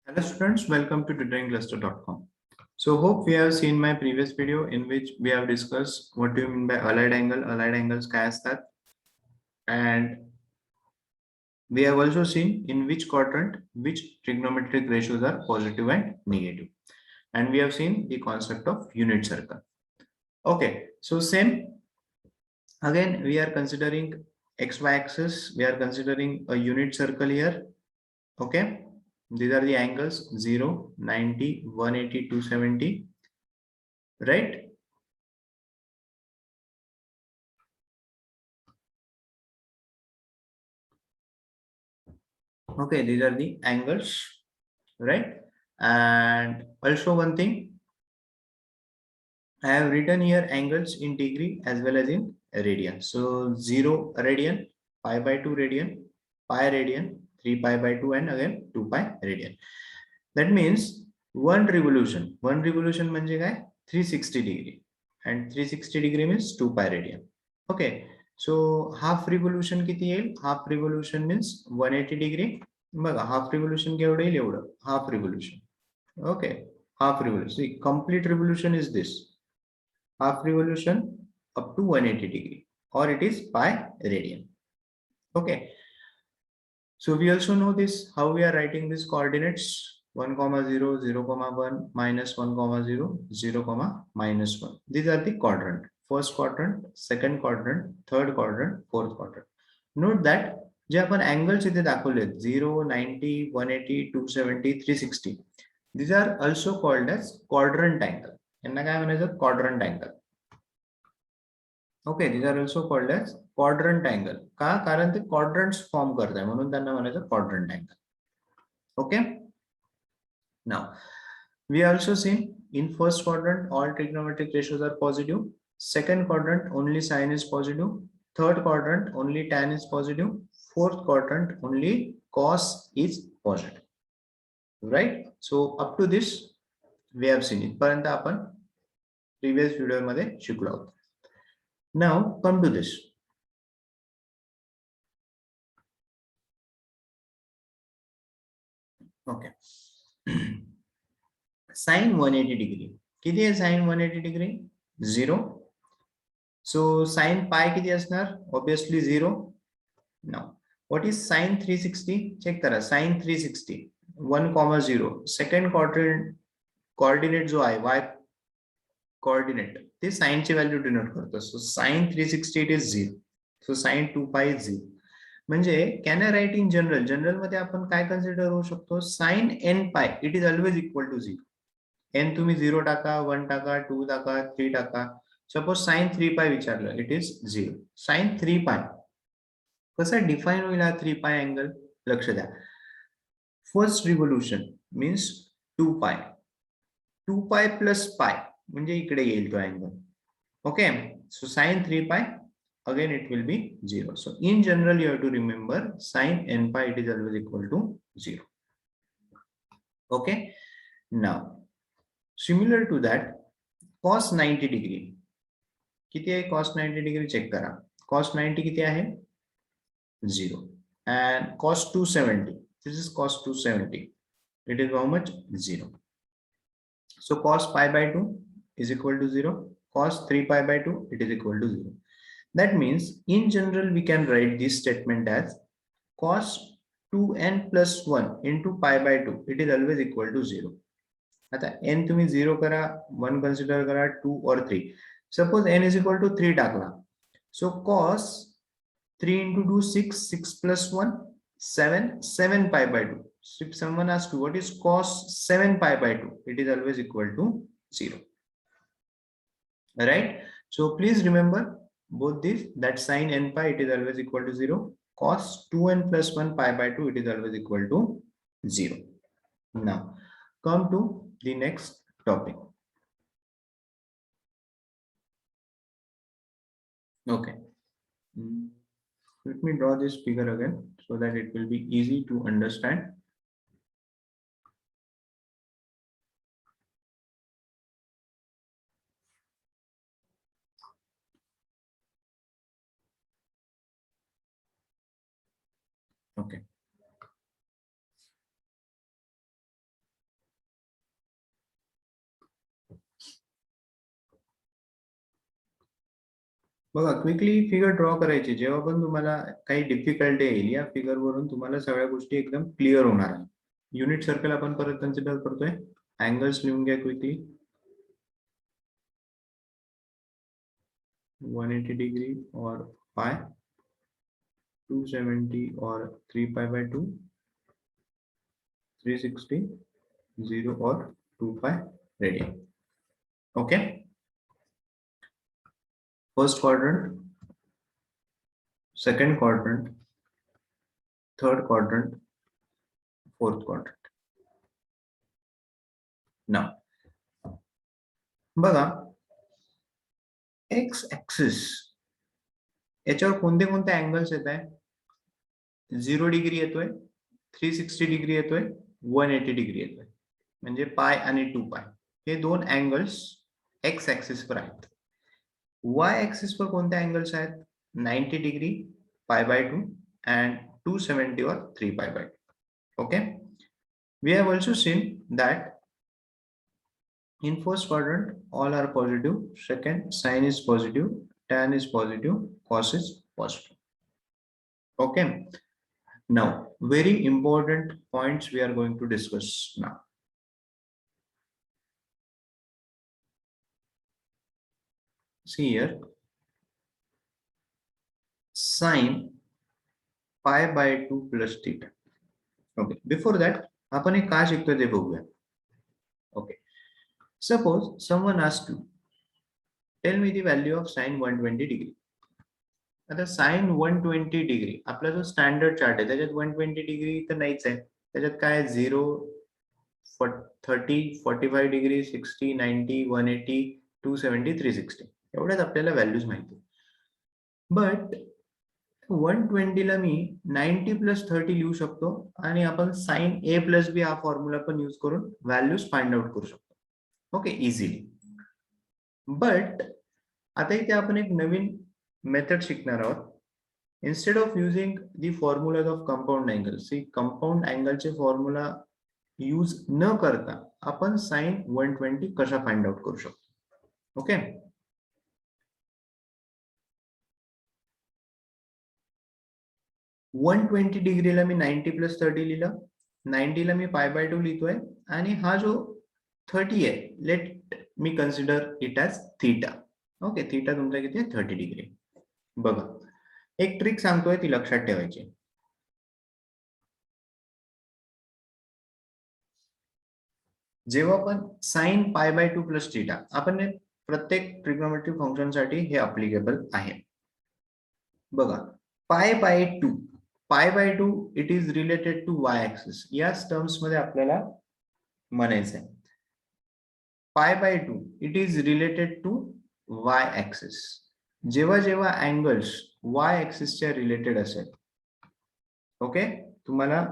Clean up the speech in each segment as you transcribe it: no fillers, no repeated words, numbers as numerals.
Hello students, welcome to tutoringcluster.com. So hope we have seen my previous video in which we have discussed what do you mean by allied angle, allied angles काय असतात, and we have also seen in which quadrant which trigonometric ratios are positive and negative, and we have seen the concept of unit circle. Okay, so same again we are considering xy axis, we are considering a unit circle here. Okay, these are the angles 0, 90, 180, 270, right? Okay, these are the angles, right? And also one thing, I have written here angles in degree as well as in radian. So 0 radian, pi by 2 radian, pi radian, 3 pi by 2, and again 2 pi radian. That means one revolution म्हणजे काय 360 degree, and 360 degree means 2 pi radian. Okay, so half revolution किती येईल? Half revolution means 180 degree. बघा half revolution केवढं येईल? एवढं half revolution. Okay, half revolution. See, complete revolution is this half revolution up to 180 degree, or it is pi radian. Okay, so we also know this how we are writing these coordinates: 1 comma 0, 0 comma 1, minus 1 comma 0, 0 comma minus 1. These are the quadrant: first quadrant, second quadrant, third quadrant, fourth quadrant. Note that जे आपण angles इथे दाखवलेत 0, 90, 180, 270, 360, these are also called as quadrant angle. यांना काय म्हणायचं? Quadrant angle. Okay, these are also called as quadrant angle. का? कारण ते quadrants form करतात म्हणून त्यांना म्हणायचं quadrant angle. Okay, now we also seen in first quadrant all trigonometric ratios are positive, second quadrant only sine is positive, third quadrant only tan is positive, fourth quadrant only cos is positive, right? So up to this we have seen it पर्यंत आपण previous video मध्ये शिकलो आहोत. Now come to this. Okay. Sine 180 degree. किती आहे sine 180 degree? 0. So sine pi किती असणार? Obviously 0. Now what is sine 360? Check करा. Sine 360 1 comma 0. Second coordinate जो आहे y coordinate ते sine ची व्हॅल्यू डिनोट करतो. So sine 360 it is 0. So sine 2 pi is 0. म्हणजे can I write in general? General मध्ये आपण काय कन्सिडर करू शकतो? Sine n pi it is always equal to 0. N तुम्ही 0 टाका, 1 टाका, 2 टाका, 3 टाका. सपोज साइन 3 पाय विचारलं, इट इज 0. साइन 3 पाय कसं डिफाइन होईल हा 3 पाय अँगल? लक्ष द्या. First revolution means 2 pi, 2 pi plus पाय म्हणजे इकडे येईल तो angle. Okay, so sign 3 pi again it will be 0. So in general you have to remember sine n pi it is always equal to 0. Okay, now similar to that cos 90 degree किती आहे? cos 90 degree check करा. cos 90 किती आहे? 0. and cos 270, this is cos 270, it is how much? 0. So cos pi by 2 is equal to 0. cos 3 pi by 2 it is equal to 0. That means in general we can write this statement as cos 2n plus 1 into pi by 2 it is always equal to 0. आता n तुम्ही 0 करा, 1 consider करा, 2 or 3. Suppose n is equal to 3 टाकला. So cos 3 into 2 6, 6 plus 1 7, 7 pi by 2. So if someone asks you what is cos 7 pi by 2, it is always equal to 0. Right? So please remember both these, that sine n pi it is always equal to 0, cos 2n plus 1 pi by 2 it is always equal to 0. Now come to the next topic. Okay, let me draw this figure again so that it will be easy to understand. Okay, बघा quickly figure draw करायची. जेव्हा पण तुम्हाला काही difficulty येईल या figure वरून तुम्हाला सगळ्या गोष्टी एकदम क्लिअर होणार आहे. युनिट सर्कल आपण परत कन्सिडर करतोय. अँगल्स लिहून घ्या क्विकली. 180 डिग्री और पाय, 270 और 3 पाई बाय 2, 360, 0 और 2 pi radian. Okay, first quadrant, second quadrant, third quadrant, fourth quadrant. Now बघा एक्स ऍक्सिस याच्यावर कोणते कोणते अँगल्स येत आहे? 0 डिग्री येतोय, 360 डिग्री येतोय, 180 डिग्री येतोय. म्हणजे पाय आणि 2 पाय हे दोन अँगल्स एक्स ऍक्सिस वर आहेत. वाय ऍक्सिस वर कोणते अँगल्स आहेत? 90 degree, pi by 2 and 270 or 3 pi by 2. Okay, we have also seen that in first quadrant all are positive, second sine is positive, tan is positive, cos is positive. Okay, now very important points we are going to discuss now. See here, sine pi by 2 plus theta. Okay, before that आपण एक काय शिकतोय ते बघूया. Okay, suppose someone asks you, tell me the value of sine 120 degree. आता sign 120 degree आपला जो standard chart आहे त्याच्यात 120 डिग्री तर नाहीच आहे. त्याच्यात काय 0, 30, 45 डिग्री, 60, 90, 180, 270, 360 एवढ्याच आपल्याला व्हॅल्यूज माहिती. बट 120 ला मी 90 प्लस 30 लिहू शकतो आणि आपण साइन ए प्लस बी हा फॉर्म्युला पण यूज करून व्हॅल्यूज फाइंड आउट करू शकतो. Okay, easily. बट आता इथे आपण एक नवीन मेथड शिकणार आहोत. Instead of using the formulas of compound angle, see compound angle चे फॉर्म्युला यूज न करता आपण साइन 120 कशा फाइंड आउट करू शकतो. ओके, वन 120 डिग्रीला मी 90 प्लस 30 लिहिलं, 90 ला मी पाय बाय 2 लिहितोय आणि हा जो 30 आहे let me consider it as theta. Okay, theta तुमचा किती आहे? 30 डिग्री. बघा एक ट्रिक सांगतोय ती लक्षात ठेवायची. जेव्हा पण sine pi by 2 plus theta आपण प्रत्येक ट्रिग्नोमेट्रिक फंक्शन साठी हे अप्लिकेबल आहे. बघा pi by 2, pi by 2 it is related to Y axis. या टर्म्स मध्ये आपल्याला म्हणायचं आहे pi by 2 it is related to Y axis. जेव्हा जेव्हा अँगल्स वाय ऍक्सिसच्या रिलेटेड असेल, ओके, तुम्हाला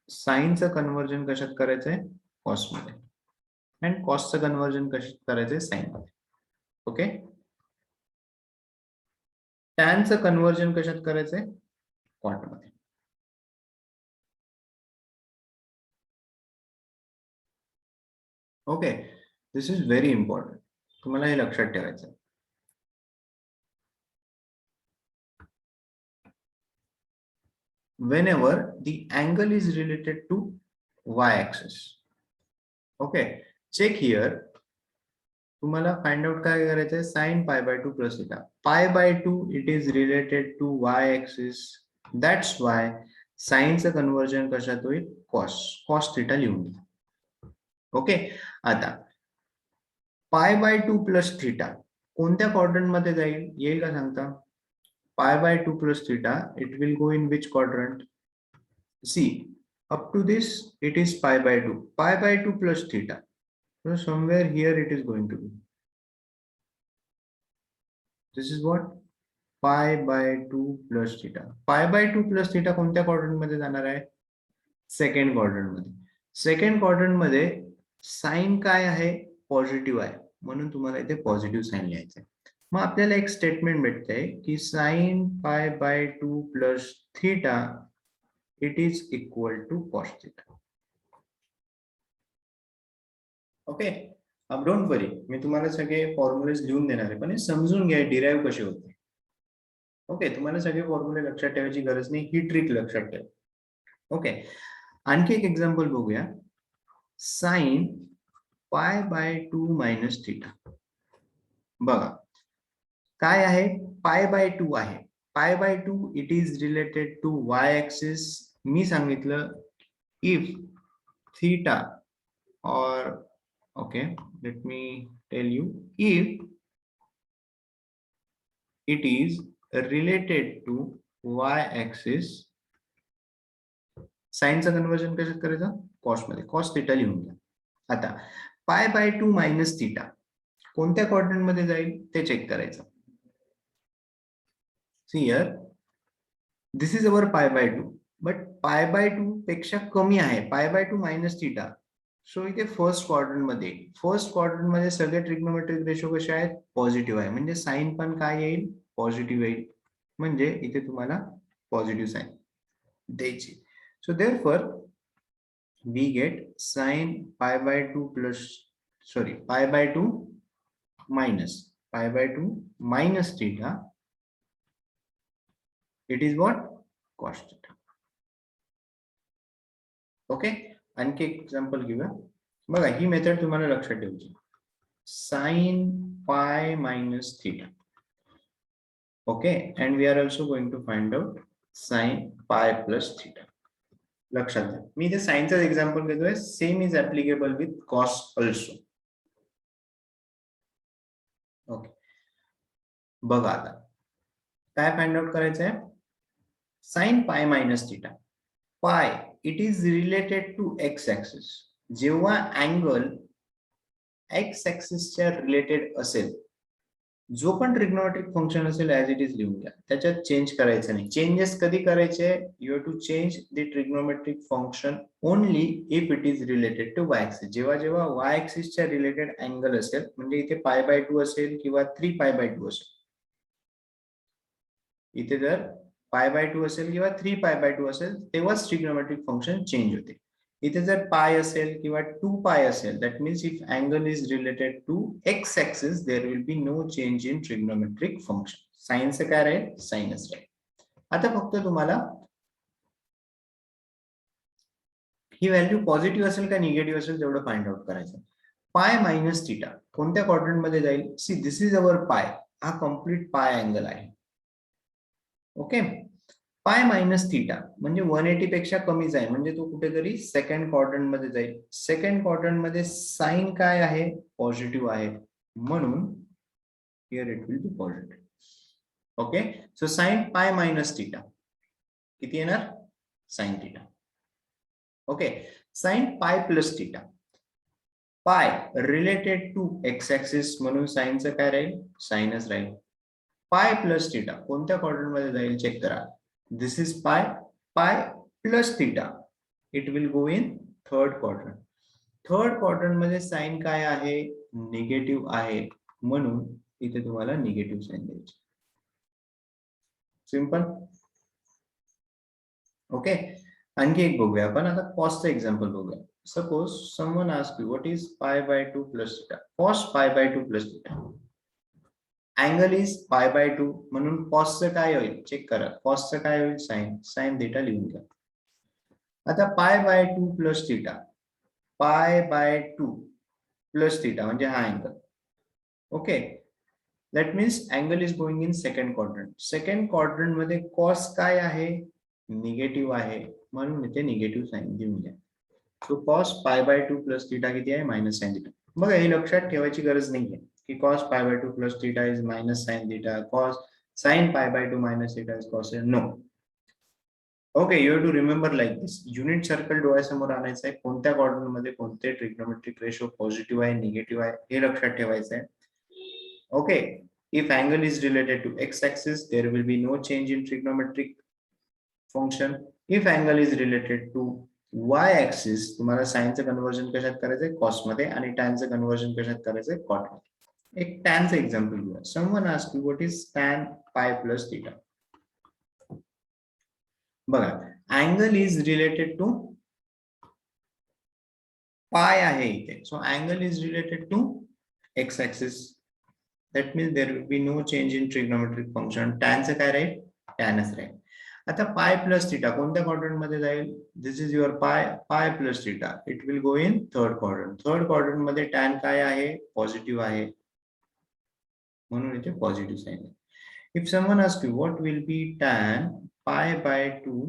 साइनचं कन्व्हर्जन कशात करायचंय? कॉस मध्ये. अँड कॉस्टचं कन्व्हर्जन कशात करायचंय? साइन मध्ये. ओके, टॅनचं कन्व्हर्जन कशात करायचंय? कॉट मध्ये. Okay, this is very important. तुम्हाला हे लक्षात ठेवायचं आहे. whenever the angle is related to y-axis. Okay, check here. तुम्हाला फाइंड आउट काय करायचंय? Sine pi by 2 plus theta. Pi by 2 it is related to y-axis. That's Y साइनचं conversion कशात होईल? कॉस. कॉस थीटा लिहून घ्या. ओके, आता pi by 2 plus theta कोणत्या क्वाड्रंट मध्ये जाईल? येईल का सांगता? pi by 2 plus theta, it will go in which quadrant? See, up to this it is pi by 2. Pi by 2 plus theta. So somewhere here it is going to be. This is what? Pi by 2 plus theta. Pi by 2 plus theta कोणत्या quadrant मध्ये जाणार आहे? Second quadrant मध्ये. Second quadrant मध्ये sine काय आहे? Positive आहे, म्हणून तुम्हाला इथे पॉझिटिव्ह साइन लिहायचं आहे. मग आपल्याला एक स्टेटमेंट भेटतंय की sine pi by 2 plus theta it is equal to cos theta. Okay, अब डोंट वरी, मी तुम्हाला सगळे फॉर्म्युलेज लिहून देणार आहे, पण हे समजून घ्या डिराइव्ह कसे होते. ओके, तुम्हाला सगळे फॉर्म्युले लक्षात ठेवायची गरज नाही, ही ट्रिक लक्षात ठेवा. ओके, आणखी एक एक्झाम्पल बघूया. Sine pi by 2 minus theta. बघा काय आहे, पाय बाय 2 आहे. Pi by 2 it is related to Y axis. मी सांगितलं if theta or okay, let me tell you, if it is related to y axis, साइनचं conversion कशात करायचं, cos मध्ये, कॉस थिटा लिहून घ्या. आता पाय बाय 2 मायनस थिटा कोणत्या क्वाड्रंट मध्ये जाईल ते चेक करायचं. See here, this is our pi by 2, but pi by 2 पेक्षा कमी आहे pi by 2 minus theta. So इथे फर्स्ट क्वाड्रंट मध्ये सगळे ट्रिग्नोमेट्रिक रेशो कसे आहेत, पॉझिटिव्ह आहे. म्हणजे साइन पण काय येईल, पॉझिटिव्ह येईल. म्हणजे इथे तुम्हाला पॉझिटिव्ह साइन द्यायची. So therefore we get sine pi by 2 plus, sorry, pi by 2 minus pi by 2 minus theta, it is what, cos theta. Okay, आणखी एक एक्झाम्पल घेऊया. बघा ही मेथड तुम्हाला लक्षात ठेवायची, sine pi minus theta. Okay, and we are also going to find out sine pi plus theta. लक्षात घ्या, मी इथे साइनचा एक्झाम्पल घेतोय, same is applicable with cos also. Okay, बघा आता काय फाइंड आउट करायचं आहे, sine pi minus theta. Pi it is related to x axis. जेव्हा अँगल एक्स ऍक्सिसच्या रिलेटेड असेल, जो पण ट्रिग्नोमेट्रिक फंक्शन असेल ऍज इट इज लिहून घ्या, त्याच्यात चेंज करायचं नाही. चेंजेस कधी करायचे, you have to change the trigonometric function only if it is related to Y axis. जेव्हा जेव्हा वाय ऍक्सिसच्या रिलेटेड अँगल असेल, म्हणजे इथे पाय बाय 2 असेल किंवा 3 पाय बाय 2 असेल, इथे जर पाय बाय 2 असेल किंवा 3 पाय बाय 2 असेल, तेव्हाच ट्रिग्नोमेट्रिक फंक्शन चेंज होते. इथे जर पाय असेल किंवा 2 पाय असेल, that means if angle is related to x axis, there will be no change in trigonometric function. साइनचं काय राहील, साइनच राहील. आता फक्त तुम्हाला ही व्हॅल्यू पॉझिटिव्ह असेल का निगेटिव्ह असेल तेवढं फाइंड आउट करायचं. पाय मायनस थीटा कोणत्या क्वाड्रंट मध्ये जाईल, सी दिस इज अवर पाय, हा कम्प्लीट पाय अँगल आहे. ओके, पाय मायनस थीटा म्हणजे 180 पेक्षा कमी जाईल, म्हणजे तो कुठेतरी सेकंड क्वाड्रंट मध्ये जाईल. सेकंड क्वाड्रंट मध्ये साइन काय आहे, पॉझिटिव्ह आहे, म्हणून here it will be positive. Okay, so sine pi minus theta किती येणार, sine theta. Okay, sine pi plus theta. Pi related to x axis म्हणून साइनचं काय राहील, साइनच राहील. पाय प्लस थीटा कोणत्या क्वाड्रंट मध्ये जाईल चेक करा. This is pi, pi plus theta, it will go in third quadrant. Third quadrant मध्ये साइन काय आहे, निगेटिव्ह आहे, म्हणून इथे तुम्हाला निगेटिव्ह साइन द्यायची. सिंपल. ओके, आणखी एक बघूया आपण आता, कॉसचं एक्झाम्पल बघूया. Suppose someone ask you what is pi by 2 plus theta. Cos pi by 2 plus theta, angle is pi by 2, म्हणून कॉसचं काय होईल चेक करा. कॉसचं काय होईल, साइन, साइन थीटा लिहून घ्या. आता pi by 2 plus theta, pi by 2 plus theta म्हणजे हा angle. Okay, that means angle is going in second quadrant. Second quadrant मध्ये कॉस काय आहे, निगेटिव्ह आहे, म्हणून इथे निगेटिव्ह साइन देऊन घ्या. So cos pi by 2 plus theta किती आहे, मायनस साइन थीटा. बघा हे लक्षात ठेवायची गरज नाहीये की cos pi by 2 plus theta is minus sin theta, cos sin pi by 2 minus theta is cos. No. Okay, you have to remember like this. Unit circle डोळ्यासमोर आणायचं आहे, कोणत्या क्वाड्रंट मध्ये कोणते ट्रिग्नोमेट्रिक रेशो पॉझिटिव्ह आहे, negative आहे, हे लक्षात ठेवायचं आहे. Okay, if angle is related to x axis, there will be no change in trigonometric function. If angle is related to y axis, तुम्हाला साइनचं कन्वर्जन कशात करायचंय, कॉस मध्ये, आणि टॅनचं कन्वर्जन कशात करायचंय, कॉट मध्ये. एक टॅनचं एक्झाम्पल घेऊया. Someone ask you what is tan pi plus theta. बघा, angle is related to pi आहे इथे, so angle is related to x axis. That means there will be no change in trigonometric function. Tan चं काय राहील? Tanच राहील. आता pi plus theta कोणत्या quadrant मध्ये जाईल? This is your pi plus theta. It will go in third quadrant. Third quadrant मध्ये tan काय आहे? पॉझिटिव्ह आहे, म्हणून इथे पॉझिटिव्ह साइन आहे. If someone ask you what will be tan pi by 2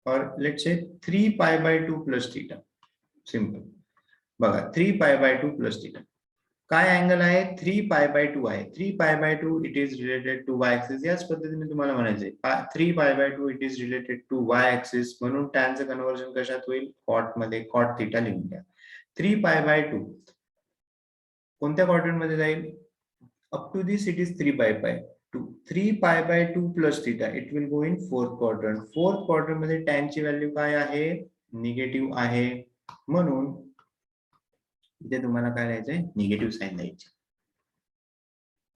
और let's say 3 pi by 2 plus theta. Simple बघा, 3 pi by 2 plus theta काय अँगल आहे? 3 पाय बाय 2 आहे. 3 pi by 2 it is related to Y axis. याच पद्धतीने तुम्हाला म्हणायचंय 3 pi by 2 it is related to Y axis, म्हणून टॅनचं कन्व्हर्जन कशात होईल? कॉट मध्ये. कॉट थिटा लिहून घ्या. 3 पाय बाय 2 कोणत्या क्वाड्रंट मध्ये जाईल? Up to this it is 3 pi by 2. 3 pi by 2 plus theta it will go in fourth quadrant. Fourth quadrant मध्ये टॅनची व्हॅल्यू काय आहे? निगेटिव्ह आहे, म्हणून इथे तुम्हाला काय लिहायचंय? निगेटिव्ह साइन द्यायचे.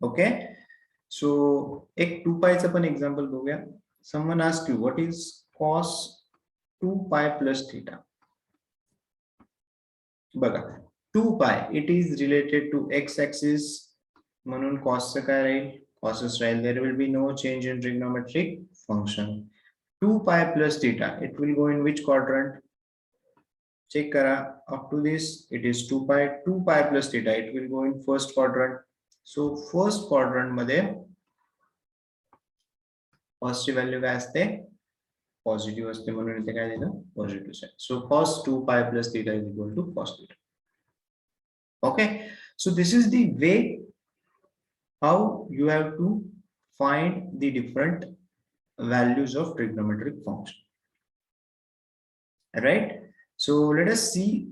ओके, सो एक 2 पायचं पण एक्झाम्पल बघूया. Someone ask you what is cos 2 pi plus theta. बघा 2 pi it is related to x axis, म्हणून कॉसचं काय राहील? कॉसच राहील. There will be no change in trigonometric function. 2 pi plus theta it will go in which quadrant? Check करा. Up to this it is 2 pi. 2 pi plus theta it will go in first quadrant. So first quadrant मध्ये कॉसची value काय असते? Positive असते, म्हणून इथे काय दिलं? Positive sign. So cos 2 pi plus theta is equal to cos theta. Okay, so this is the way how you have to find the different values of trigonometric function. Right? So let us see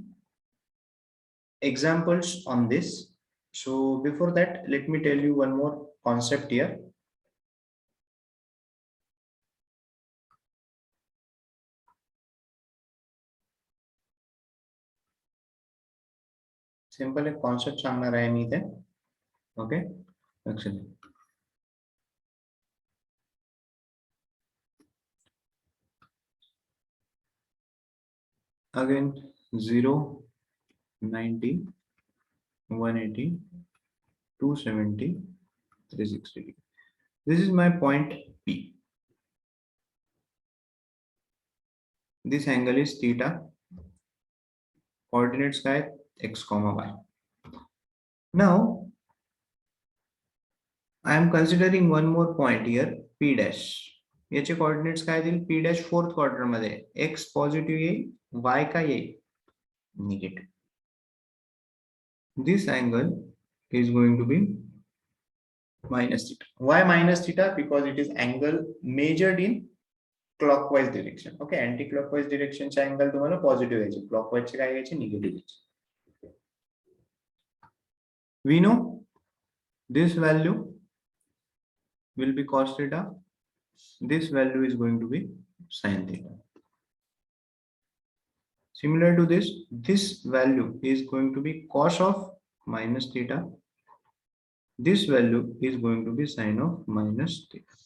examples on this. So before that, let me tell you one more concept here. Simple एक concept सांगणार आहे मी इथे. Okay, excellent. Again 0, 90, 180, 270, 360. This is my point P. This angle is theta. Coordinates काय? X, y. Now I am considering one more point here, P dash. याचे coordinates काय देईल? P dash fourth quadrant मध्ये. X positive येईल, Y काय येईल? Negative. This angle is going to be minus theta. Why minus theta? Because it is angle measured in clockwise direction. Okay, anti-clockwise direction चे angle तुम्हाला positive यायचे, clockwise चे काय यायचे? निगेटिव्ह यायचे. We know this value will be cos theta. This value is going to be sin theta. Similar to this value is going to be cos of minus theta. This value is going to be sin of minus theta.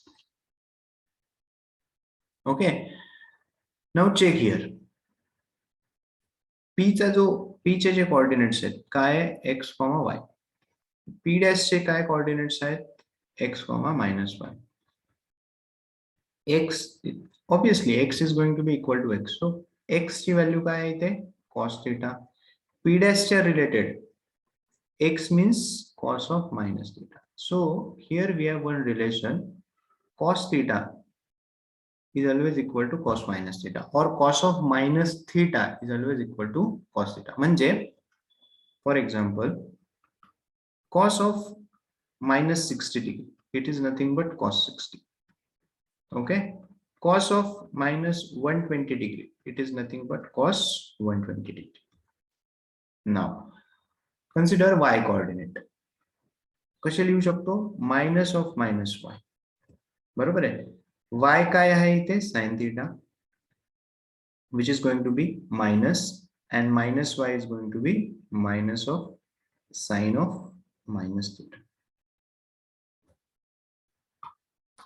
Okay. Now check here. P चा जो P चे जे coordinates आहेत काय? X, y. P dash चे काय coordinates आहेत? X, minus y. X, obviously X is going to be equal to X. So X ची value काय आहे इथे? Cos theta. P dash च्या related X means cos of minus theta. So here we have one relation. Cos theta is always equal to cos minus theta, or cos of minus theta is always equal to cos theta. म्हणजे for example, cos of minus 60 degree, it is nothing but cos 60. Okay, cos of minus 120 degree, it is nothing but cos 120 degree. Now consider y coordinate. कसे लिहू शकतो? Minus of minus y. बरोबर आहे. y काय आहे इथे? sin theta, which is going to be minus, and minus y is going to be minus of sin of minus theta.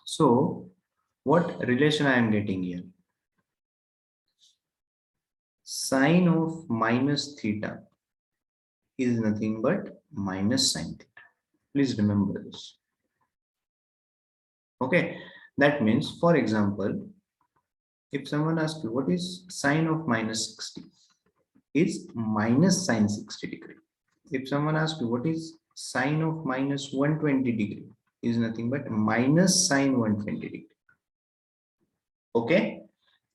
So what relation I am getting here? Sin of minus theta is nothing but minus sin theta. Please remember this. Okay, that means, for example, if someone asks you what is sine of minus 60, is minus sine 60 degree. If someone asks you what is sine of minus 120 degree, is nothing but minus sine 120 degree. Okay,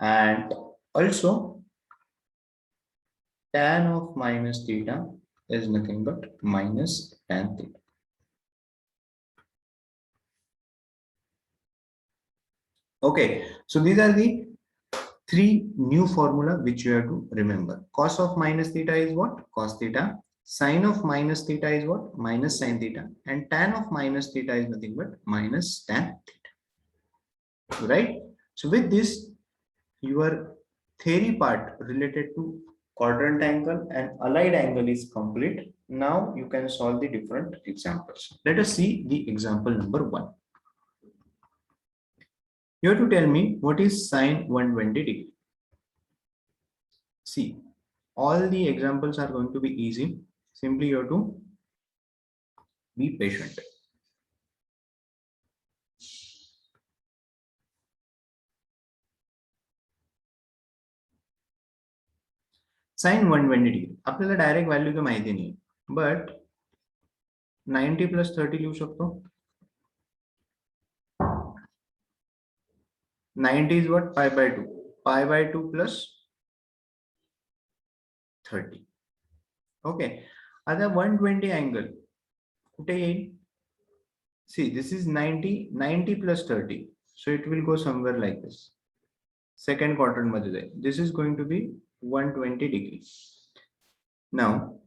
and also tan of minus theta is nothing but minus tan theta. Okay, so these are the three new formula which you have to remember. Cos of minus theta is what? Cos theta. Sine of minus theta is what? Minus sine theta. And tan of minus theta is nothing but minus tan theta. Right? So with this, your theory part related to quadrant angle and allied angle is complete. Now you can solve the different examples. Let us see the example number 1. You have to tell me what is sine 120 degree. See, all the examples are going to be easy. Simply you have to be patient. Sine 120 degree. आपल्याला direct value तर माहिती नाही, but 90 plus 30 लिहू शकतो. 90 is what? Pi by 2. Pi by 2 plus 30. Okay. आता 120 angle कुठे येईल? See, this is 90 plus 30. So it will go somewhere like this. Second quadrant मध्ये जाईल. This is going to be 120 degrees. Now,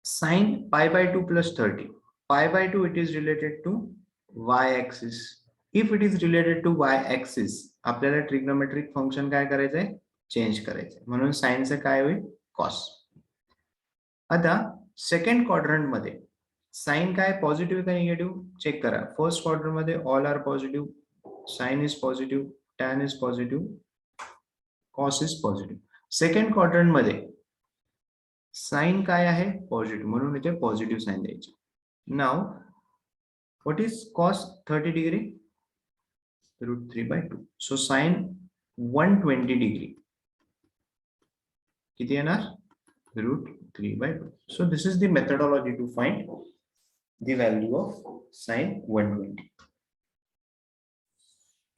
sine pi by 2 plus 30. Pi by 2, it is related to y-axis. If it is related to y-axis, आपल्याला trigonometric function काय करायचंय? Change करायचंय. म्हणून साइनचं काय होईल? cos. आता सेकंड क्वाड्रंट मध्ये साइन काय पॉझिटिव्ह का निगेटिव्ह चेक करा. फर्स्ट क्वाड्रंट मध्ये all are positive, sine is positive, tan is positive, cos is positive. Second quadrant मध्ये साइन काय आहे? पॉझिटिव्ह, म्हणून इथे पॉझिटिव्ह साइन द्यायची. Now what is cos 30 degree? √3/2. सो साइन 120 डिग्री किती येणार? √3/2. So this is the methodology to find the value of sine 120.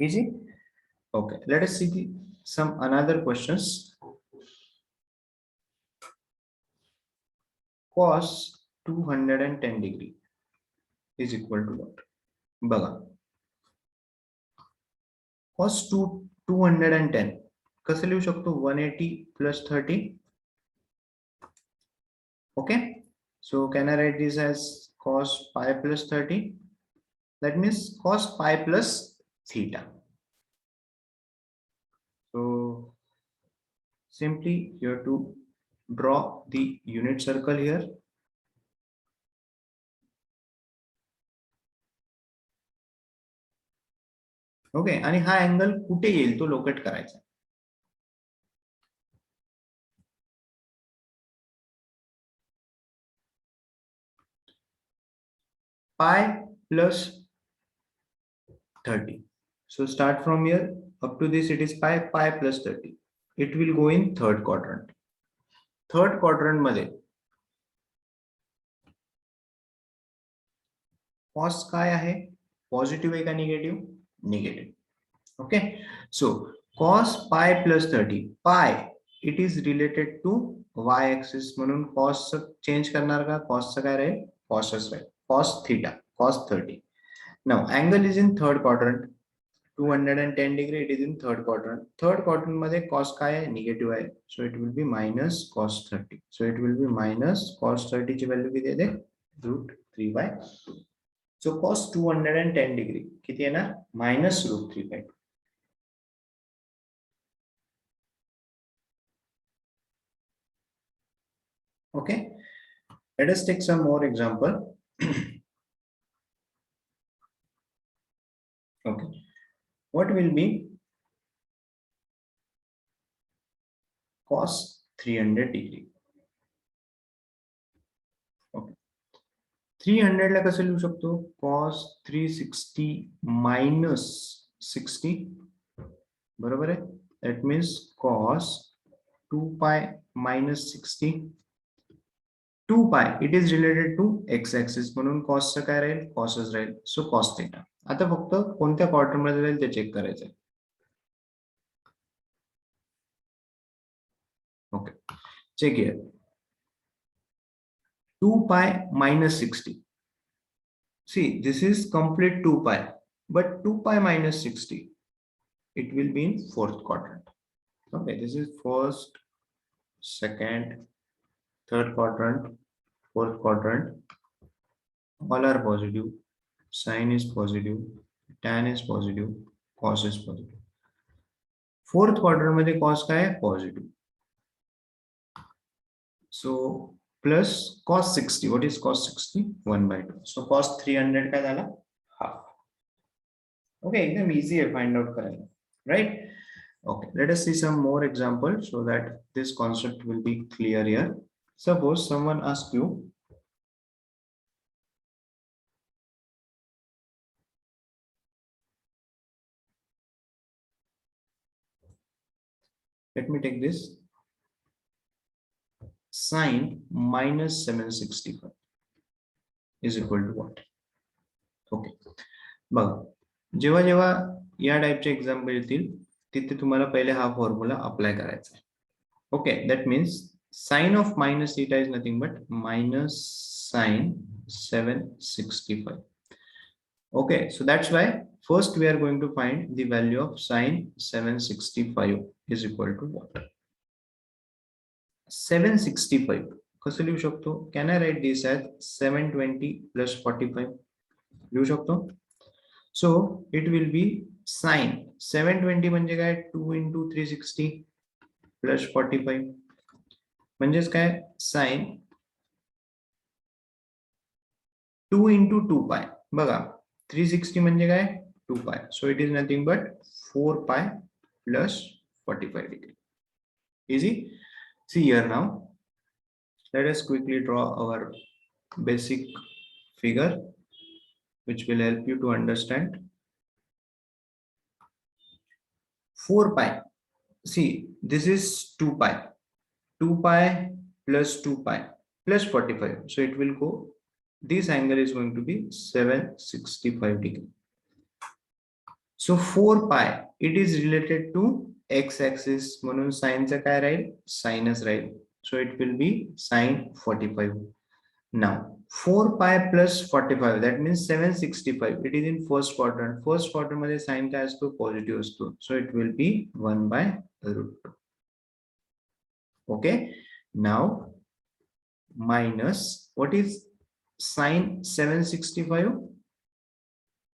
Easy? Okay, let us see some another questions. Cos 210 degree is equal to what? बघा, cos 210 कसं लिहू शकतो? 180 plus 30. Okay, so can I write this as cos pi plus 30? That means cos pi plus theta. So simply you have to draw the unit circle here. Okay, आणि हा angle कुठे येईल तो locate करायचा. pi plus 30. So start from here up to this, it is pi plus 30. It will go in third quadrant. Third quadrant मध्ये cos काय आहे? Positive आहे का negative? Negative. Okay, so cos pi plus 30. pi it is related to y axis, म्हणून cos change करणार का? cos काय राहील? cos Raheel. cos theta, cos 30. Now angle is in third quadrant. 210 degree, it is in third quadrant. Third quadrant मध्ये cos काय आहे? Negative आहे. So it will be minus cos 30. So it will be minus cos 30 ची value किती येते? √3/2. So cos 210 degree किती येणार? minus √3/2. Okay, let us take some more example. Okay, what will be cos 300 degree? Okay, 300 ला कसं लिहू शकतो? cos 360 minus 60, बरोबर आहे. That means cos 2 pi minus 60. 2 pi, it is related to x axis म्हणून cos चं काय राहील? cosच राहील. So cos theta. आता फक्त कोणत्या क्वार्टर मध्ये राहील ते चेक करायचं आहे. Okay, check here. 2 pi minus 60. See, this is complete 2 pi, but 2 pi minus 60, it will be in fourth quadrant. Okay, this is first, second, third quadrant, fourth quadrant. All are positive. Sine is positive, tan is positive, cos is positive. Fourth quadrant मध्ये cos काय आहे? Positive. So plus cos 60. What is cos 60? 1 by 2. So cos 300 काय झाला? Half. Okay, एकदम easy आहे find out करायला, right? Okay, let us see some more examples so that this concept will be clear here. Suppose someone asks you, let me take this, sine minus 765 is equal to what? Okay, बघा, जेव्हा जेव्हा या टाइपचे example येतील तिथे तुम्हाला पहिले हा formula apply करायचा आहे. Okay, that means sine of minus theta is nothing but minus sine 765. Okay, so that's why first we are going to find the value of sine 765 is equal to what? 765 कसं लिहू शकतो? Can I write this as 720 plus 45? लिहू शकतो. So it will be sine 720 म्हणजे काय? 2 into 360 plus 45 म्हणजेच काय? Sine 2 into 2 pi. बघा 360 म्हणजे काय? 2 pi. So it is nothing but 4 pi plus 45 degree. Easy? See here now. Let us quickly draw our basic figure which will help you to understand. 4 pi. See, this is 2 pi. 2 pi plus 2 pi plus 45. So it will go, this angle is going to be 765 degree. So 4 pi, it is related to x-axis म्हणून sin चा काय राहील? Sinus Raheel. So it will be sin 45. Now 4 pi plus 45, that means 765. It is in first quadrant. First quadrant मध्ये sin काय असतो? Positive असतो. So it will be 1 by root 2. Okay. Now minus, what is sin 765?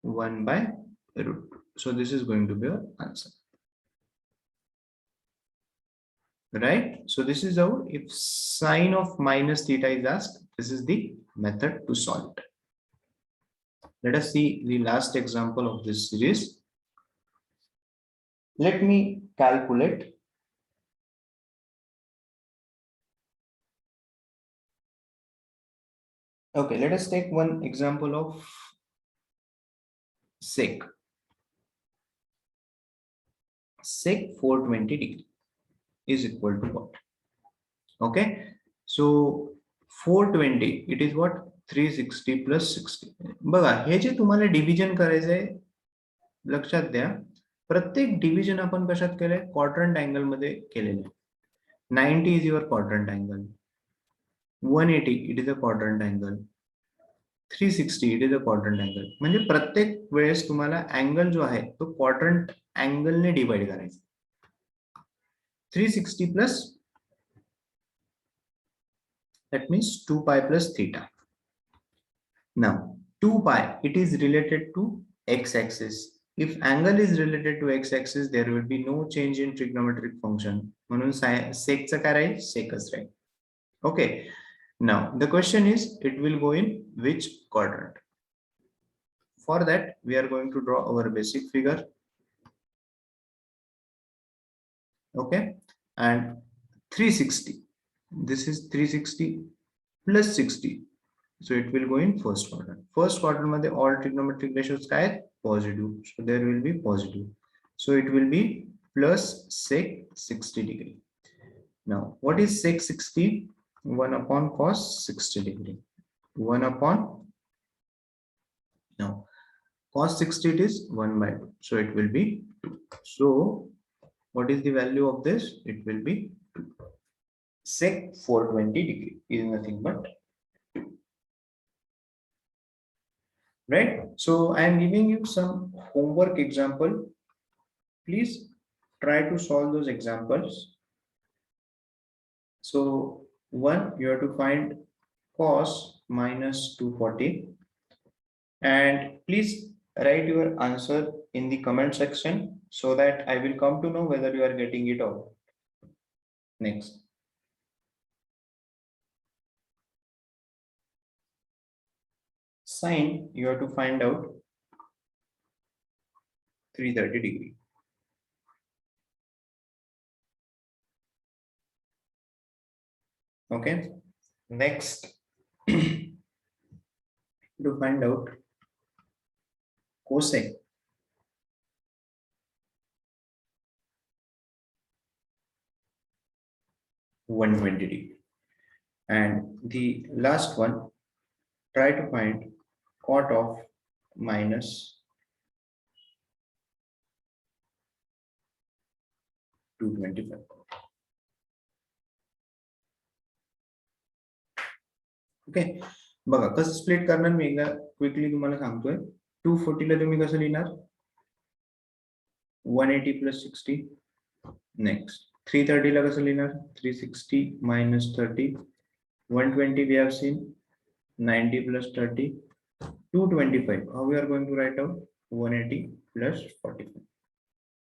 1 by root 2. So this is going to be our answer. Right? So this is how, if sine of minus theta is asked, this is the method to solve it. Let us see the last example of this series. Let me calculate. Okay, let us take one example of sec. Sec 420 degree is equal to what? Okay, so 420, it is what? 360 plus 60. बघा, हे जे तुम्हाला division करायचंय लक्षात द्या, प्रत्येक division आपण कशात केलंय? Quadrant angle मध्ये केलेलं आहे. 90 is your quadrant angle, 180 it is a quadrant angle, 360 it is a quadrant angle. म्हणजे प्रत्येक वेळेस तुम्हाला अँगल जो आहे तो क्वाड्रंट अँगलने डिवाइड करायचा. 360 plus, that means 2 pi plus theta. Now 2 pi, it is related to x-axis. If angle is related to x-axis, there will be no change in trigonometric function. म्हणून sec चा काय राहील? Secच राहील. Okay. Now the question is, it will go in which quadrant? For that, we are going to draw our basic figure. Okay, and 360. This is 360 plus 60. So it will go in first quadrant. First quadrant मध्ये all trigonometric ratios काय आहेत? Positive. So there will be positive. So it will be plus sec 60 degree. Now what is sec 60? 1 upon cos 60 degree. 1 upon, now cos 60 it is 1 by 2. So it will be 2. So what is the value of this? It will be 2. Sec 420 degree is nothing but, right? So I am giving you some homework example. Please try to solve those examples. So one, you have to find cos minus 240, and please write your answer in the comment section so that I will come to know whether you are getting it or not. Next, sine, you have to find out 330 degree. Okay, next to find out cosec, (120 degree). And the last one, try to find cot of minus 225. Okay, बघा कसं split करणार मी एकदा quickly तुम्हाला सांगतोय. 240 ला तुम्ही कसं लिहिणार? 180 plus 60. Next 330 ला कसं लिहिणार? 360 minus 30. 120 we have seen. 90 plus 30. 225. How we are going to write out? 180 plus 45.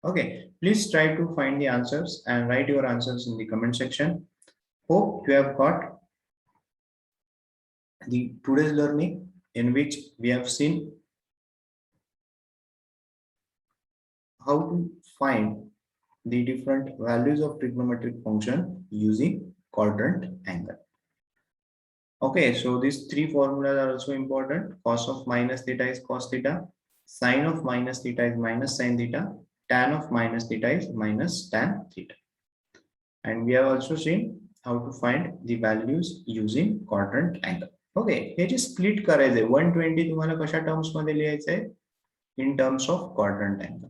Okay, please try to find the answers and write your answers in the comment section. Hope you have got the today's learning, in which we have seen how to find the different values of trigonometric function using quadrant angle. Okay, so these three formulas are also important. Cos of minus theta is cos theta, sine of minus theta is minus sine theta, tan of minus theta is minus tan theta. And we have also seen how to find the values using quadrant angle. Okay, हे जे split करायचंय 120 तुम्हाला कशा terms मध्ये लिहायचंय? In terms of quadrant angle.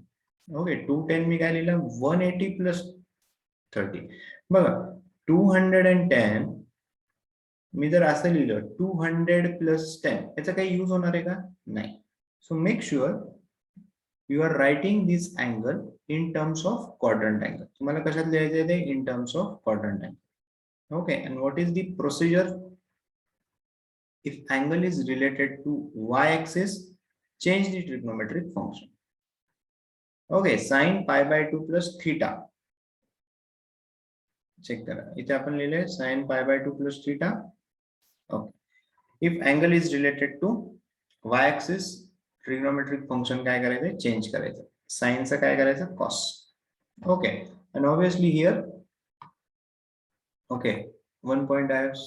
Okay, 210 मी काय लिहिलं? 180 प्लस 30. बघा 210 मी जर असं लिहिलं 200 प्लस 10, याचा काही यूज होणार आहे का? नाही. So make sure you are writing this angle in terms of quadrant angle. तुम्हाला कशात लिहायचंय ते? In terms of quadrant angle. Okay, and what is the procedure? If angle is related to y-axis, change the trigonometric function. Okay, sine pi by 2 plus theta. Check करा. इथे आपण लिहिले sine pi by 2 plus theta. Okay. If angle is related to y-axis, trigonometric function काय करायचं? Change करायचं. Sine चा काय करायचं? Cos. Okay. And obviously here, okay, one point I have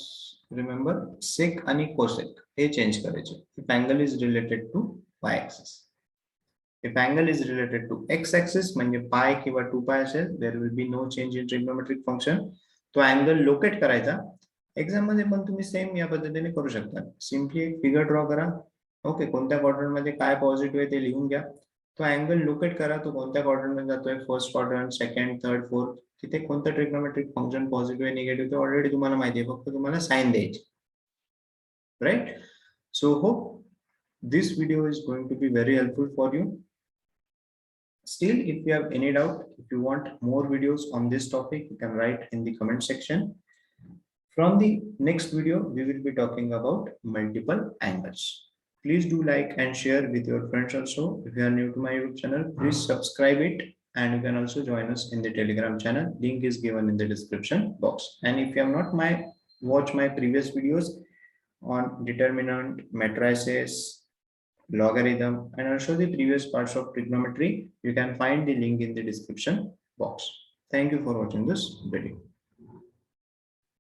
remember, sec आणि cosec हे चेंज करायचे. If angle is related to y-axis. If angle is related to x-axis म्हणजे pi किंवा 2pi असेल, there will be no change in trigonometric function. तो angle locate करायचा. Exam मध्ये पण तुम्ही सेम या पद्धतीने करू शकता. सिम्पली एक फिगर ड्रॉ करा. ओके, कोणत्या क्वाड्रंट मध्ये काय पॉझिटिव्ह आहे ते लिहून घ्या. तो अँगल लोकेट करा. तो कोणत्या क्वाड्रंट मध्ये जातोय? First quadrant, second, third, fourth. तिथे कोणतं ट्रिग्नोमेट्रिक फंक्शन पॉझिटिव्ह आहे, निगेटिव्ह ते ऑलरेडी तुम्हाला माहिती आहे. फक्त तुम्हाला साइन द्यायची. Right? So hope this video is going to be very helpful for you. Still, if you have any doubt, if you want more videos on this topic, you can write in the comment section. From the next video, we will be talking about multiple angles. Please do like and share with your friends also. If you are new to my YouTube channel, please subscribe it, and you can also join us in the Telegram channel. Link is given in the description box. And if you have not watched my previous videos on determinant, matrices, logarithm, and also the previous parts of trigonometry, you can find the link in the description box. Thank you for watching this video.